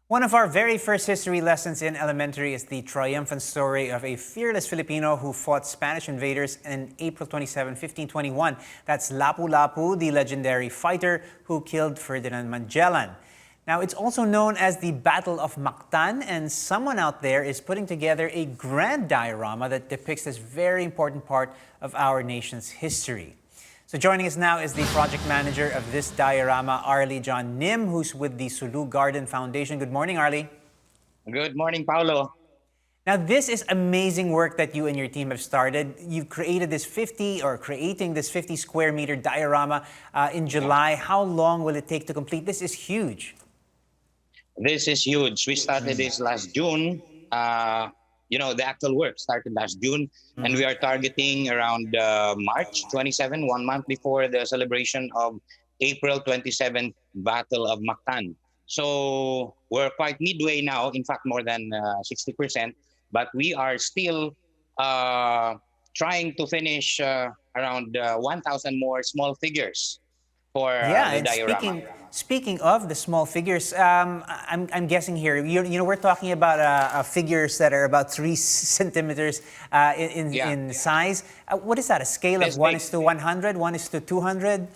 One of our very first history lessons in elementary is the triumphant story of a fearless Filipino who fought Spanish invaders in April 27, 1521. That's Lapu-Lapu, the legendary fighter who killed Ferdinand Magellan. Now, it's also known as the Battle of Mactan, and someone out there is putting together a grand diorama that depicts this very important part of our nation's history. So joining us now is the project manager of this diorama, Arli John Nim, who's with the Sulu Garden Foundation. Good morning, Arli. Good morning, Paulo. Now, this is amazing work that you and your team have started. You've created this 50 square meter diorama in July. How long will it take to complete? This is huge. This is huge. We started this last June. The actual work started last June, and we are targeting around March 27, 1 month before the celebration of April 27th Battle of Mactan. So we're quite midway now, in fact, more than 60%, but we are still trying to finish around 1,000 more small figures for the And diorama. speaking of the small figures, I'm guessing here, we're talking about figures that are about 3 centimeters in size. What is that? A scale of 1:100, 1:200?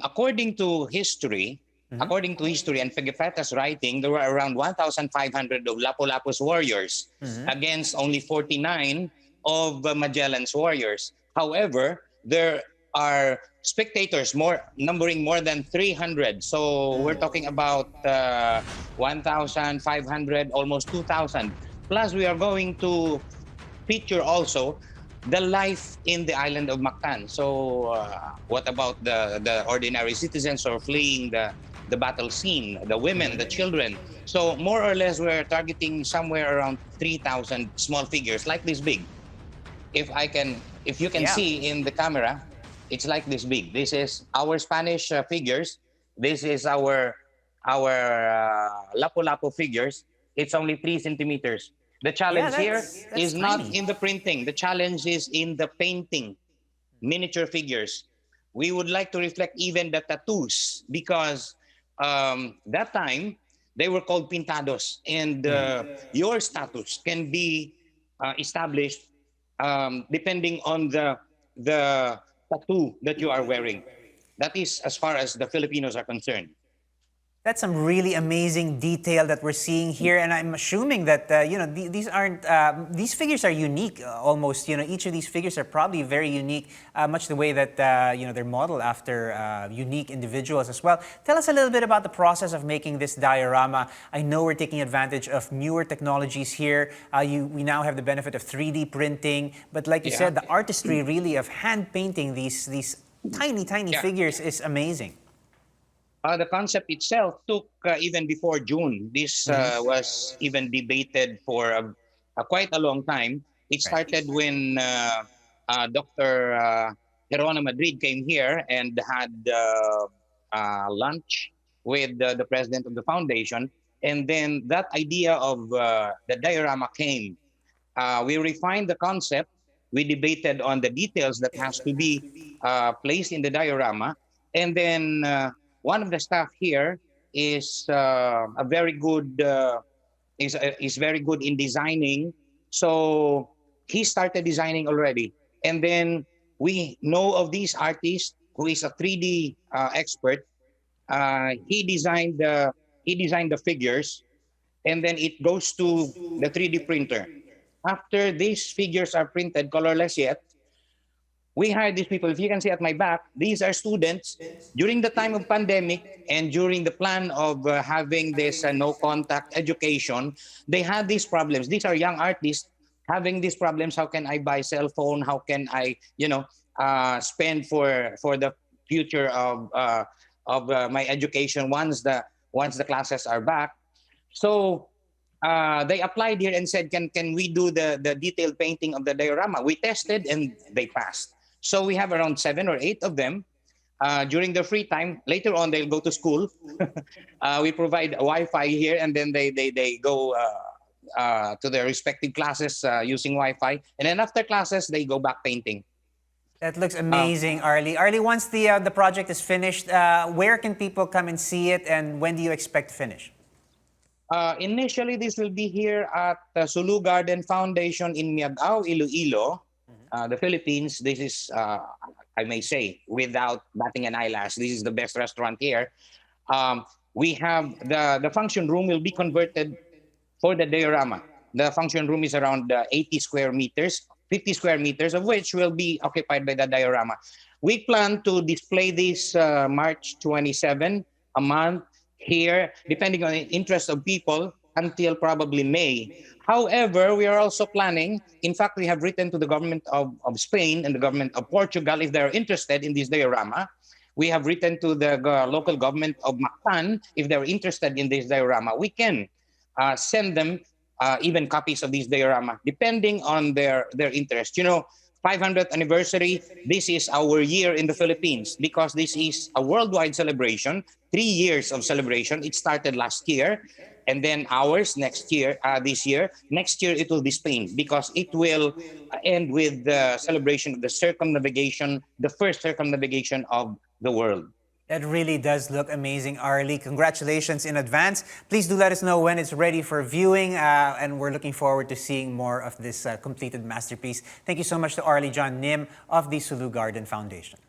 According to history, and Pigafetta's writing, there were around 1,500 of Lapu-Lapu's warriors against only 49 of Magellan's warriors. However, there are spectators numbering more than 300. So we're talking about 1,500, almost 2,000. Plus, we are going to feature also the life in the island of Mactan. So what about the ordinary citizens who are fleeing the battle scene, the women, the children? So more or less, we're targeting somewhere around 3,000 small figures like this big. If you can see in the camera, it's like this big. This is our Spanish figures. This is our Lapu-Lapu figures. It's only 3 centimeters. The challenge here is not in the printing. The challenge is in the painting, miniature figures. We would like to reflect even the tattoos because that time they were called pintados, and your status can be established depending on the tattoo that you are wearing. That is as far as the Filipinos are concerned. That's some really amazing detail that we're seeing here, and I'm assuming that these figures are unique almost. Each of these figures are probably very unique, much the way that they're modeled after unique individuals as well. Tell us a little bit about the process of making this diorama. I know we're taking advantage of newer technologies here. We now have the benefit of 3D printing, but like you said, the artistry really of hand painting these tiny figures is amazing. The concept itself took even before June. This was even debated for quite a long time. It started when Dr. Gerona Madrid came here and had lunch with the president of the foundation. And then that idea of the diorama came. We refined the concept. We debated on the details that has to be placed in the diorama. And then one of the staff here is very good in designing. So he started designing already, and then we know of this artist who is a 3D expert. He designed the figures, and then it goes to the 3D printer. After these figures are printed, colorless yet, we hired these people. If you can see at my back, these are students. During the time of pandemic and during the plan of having this no-contact education, they had these problems. These are young artists having these problems. How can I buy cell phone? How can I, spend for the future of my education once the classes are back? So they applied here and said, can we do the detailed painting of the diorama? We tested and they passed. So we have around 7 or 8 of them. During their free time, later on they'll go to school. We provide Wi-Fi here, and then they go to their respective classes using Wi-Fi. And then after classes, they go back painting. That looks amazing, Arli. Arli, once the project is finished, where can people come and see it, and when do you expect to finish? Initially, this will be here at the Sulu Garden Foundation in Miagao, Iloilo, the Philippines. This is, I may say, without batting an eyelash, this is the best restaurant here. We have the function room will be converted for the diorama. The function room is around 80 square meters, 50 square meters of which will be occupied by the diorama. We plan to display this March 27, a month here, depending on the interest of people, until probably May. However, we are also planning, in fact, we have written to the government of Spain and the government of Portugal if they're interested in this diorama. We have written to the local government of Mactan if they're interested in this diorama. We can send them even copies of this diorama, depending on their interest. You know, 500th anniversary, this is our year in the Philippines because this is a worldwide celebration, 3 years of celebration. It started last year, and then ours next year, this year. Next year, it will be Spain because it will end with the celebration of the circumnavigation, the first circumnavigation of the world. That really does look amazing, Arli. Congratulations in advance. Please do let us know when it's ready for viewing, and we're looking forward to seeing more of this completed masterpiece. Thank you so much to Arli John Nim of the Sulu Garden Foundation.